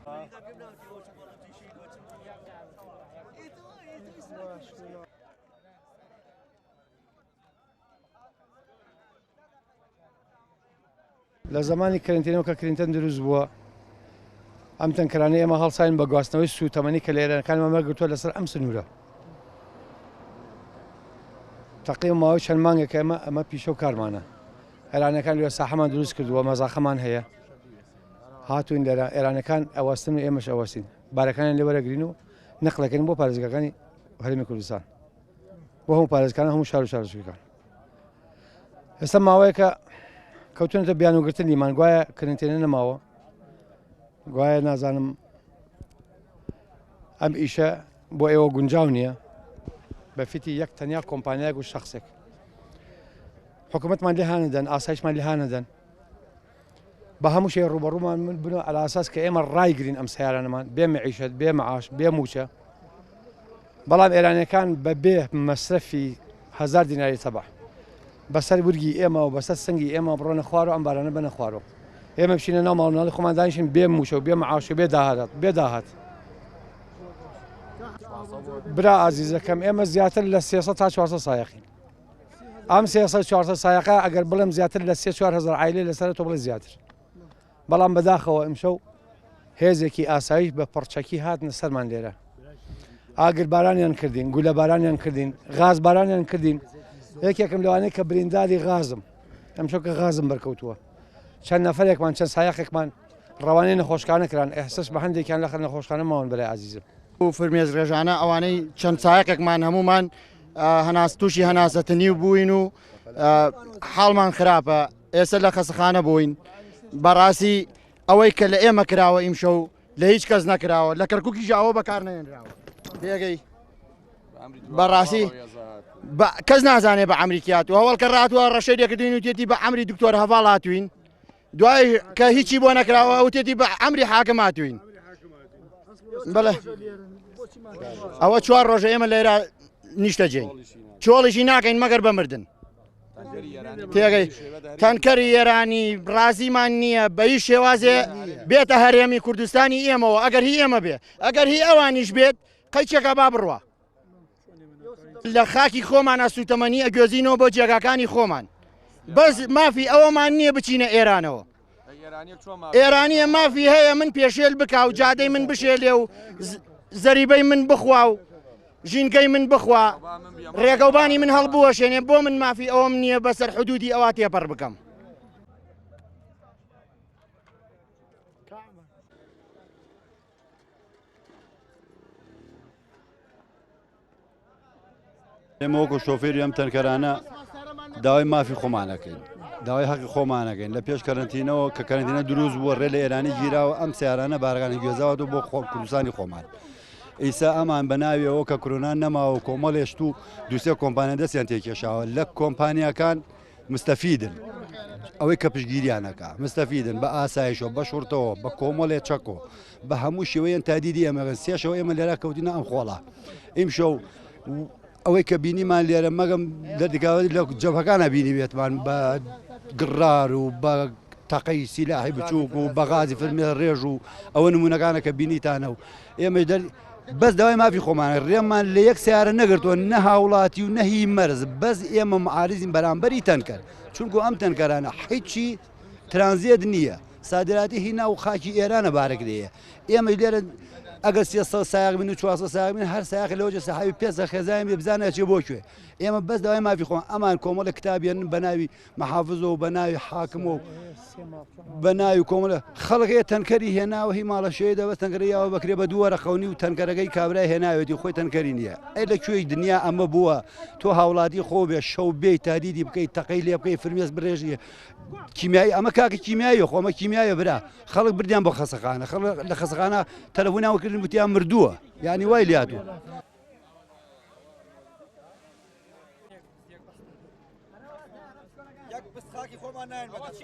لە زمانی کەرنتینەوە کە کلینتەن دروست بووە ئەم تەنکەرانەی ئێمە هەڵساین بە گواستنەوەی سوتەمەنی کە لە ئێرانەکان مەگرتووە لەسەر ئەم سنوورە تەقریبا ماوەی چەند مانگێک ئەمە پیشە و کارمانە ئێرانەکان لێرە ساحەمان دروست کردووە مەزاخەمان هەیە هاتوین لێرە ئێرانەکان ئەوەستن و ئێمەش ئەوەستین بارەکانیان لێ وەرەگرین و نەقلەکەین بۆ پارێزگاکانی هەرێمی کوردستان بۆ هەموو پارێزگاکان هەموو شار و شارچوویەکان ئێستا ماوەیەکە کەوتونەتە بیانوگرتنیمان گوایە کەرنتینە نەماوە گوایە نازانم ئەم ئیشە بۆ ئێوە گونجاو نییە بەفیتی یەک تەنیا کۆمپانیایەک و شەخسێک حکوومەتمان لێ هانەدەن ئاسایشمان لێ هانەدەن بە هەموو شێ ڕوبەڕوومان بنەوە عەلە ئاساس کە ئێمە ڕایگرین ئەم سەیارانەمان بێ مەعیشەت بێ مەعاش بێ موچە بەڵام ئێرانیەکان بەبێ مەسرەفی 1000 دیناری تەبع بەسەر ورگی ئێمە و بەسەر سنگی ئێمە بڕۆنە خوارەوە ئەم بارانە بنە خوارەوە ئێمە بچینە ناو ماڵناڵی خۆمان دانیشین بێ موچە و بێ مەعاش و بێ داهات برا ئازیزەکەم ئێمە زیاتر لە 300 تا 400 سایەقین ئەم 300 400 سایەقە ئەگەر بڵێم زیاتر لە 3-4 هەزار عایلێ لەسەر تۆ بڵێ زیاتر بەڵام بەداخەوە ئەمشەو هێزێکی ئاسایش بە پڕچەکی هاتنە سەرمان لێرە ئاگر بارانیان کردین گولە بارانیان کردین غاز بارانیان کردین یەکێکم لەوانەیە کە برینداری غازم ئەمشەو کە غازم بەرکەوتووە چەند نەفرێکمان چەند سایەقێکمان ڕەوانەی نەخۆشخانە کران ئەحساس بە هەندێکیان لە نەخۆشخانە ماون بەلای عەزیزم و فرمێز ڕێژانە ئەوانەی چەند سایەقێکمان هەمومان تووشی هەناسەتنی بووین و حاڵمان خراپە ئێستا لە خەسەخانە بووین بەڕاستی ئەوەی کە لە ئێمە کراوە ئیمشەو لە هیچ کەس نەکراوە لە کەرکووکیش ئەوە بەکار نەهێنراوە پێگەی بەڕاستی کەس نازانێ بە ئەمریکیات و هەوڵکە ڕاتوە ڕەشەیەکردوین و تێتی بە ئەمری دکتۆر هەڤاڵ هاتوین دوای کە هیچی بۆ نەکراوە ئەو تێتی بە ئەمری حاکم هاتوین بەڵێ ئەوە 4 ڕۆژە ئێمە لێرە نیشتەجێین چۆڵیشی ناکەین مەگەر بەمردن تێگەی تەنکەری ئێرانی ڕازیمان نییە بە هیچ شێوازێ بێتە هەرێمی کوردستانی ئێمەوە ئەگەر هی ئێمە بێ ئەگەر هی ئەوانیش بێت قەیچێکە با بڕوە لە خاکی خۆمان ئەسوتەمەنی ئەگوێزینەوە بۆ جێگاکانی خۆمان بەس مافی ئەوەمان نییە بچینە ئێرانەوە ئێرانیە مافی هەیە من پێشێل بکا و جادەی من بشێلێ و زەریبەی من بخوا و ژینگەی من بخوا ڕێگەوبانی من هەڵبووەشێنێ بۆ من مافی ئەوەم نییە بەسەر حدودی ئەوە تێپەڕ بکەم ئێمە وەکو شۆفێری ئەم تەنکەرانە داوای مافی خۆمانەکەین داوای حەقی خۆمانەکەین لە پێش کەرنتینەوە کە کەرنتینە دروست بووە ڕێ لە ئێرانی گیراوە ئەم سیارانە بارەکانی گوێزاوە بۆ کوردستانی خۆمان ئیسا ئەمان بە ناویەوە کە کۆرۆنان نەماوە کۆمەڵێشت و دووسێ کۆمپانیا دەستیان تێکێشاوە لە کۆمپانیەکان مستەفیدن ئەوەی کە پشگیریانەکە مستەفیدن بە ئاسایشەوە بە شورتەوە بە کۆمەڵێ چەکۆ بە هەموو شێوەیەن تادیدی ئەمەگەن سێشەوە ئێمە لێرا کەوتینە ئەم خۆڵە ئیمشەو ئەوەی کە بینیمان لێرە مەگەم دەردگاوی لە جەبهەکانە بینی بێتمان بە گڕار و بە تەقەی سیلاحی بچووک و بە غازی فرمێ ڕێژ و ئەوە نمونونەکانە کە بینیتانە و ئێمە بەس داوای مافی خۆمانە ڕێمان لە یەک سیارە نەگرتووە نە هاوڵاتی و نەهی مەرز بەس ئێمە معارزین بەرامبەری تەنکەر چونکو ئەم تەنکەرانە هیچی ترانزیت نییە سادراتی هی ناو خاکی ئێرانە بارەکرەیە ئێمە لێرە ئەگەر 300 سایق بن و 400 سایق بن هەر سایق لەوجه سەحاوی 500 خێزانی بزانە چێ بۆ کوێ ئێمە بەس داوای مافی خۆمان ئەمان کۆمەڵە کتابیان بە ناوی مەحافظ و بە ناوی حاکم و بە ناوی کۆمەڵە خەڵک تەنکەری هێناوە هی ماڵە شوێ دەبەست تەنکەری یاوە بکرێ بە دووەرە خەونی و تەنکەرەکەی کابرای هێناوێتی خۆی تەنکەری نییە ئەی لەکوێی دنیا ئەمە بووە تۆ هاوڵاتی خۆ بێ شەو بێی تادیدی بکەیت تەقەی لێ بکەی فرمێز بڕێژیە کیمیایی ئەمە کاکە کیمیایە خۆمە کیمیایە برا خەڵک بردیان بۆ خەسەخانە لە خەسەخانە تەلەفۆنیان کردن وتیان مردووە یعنی وای لاتوە خاکی خۆمان نایەن بەدەست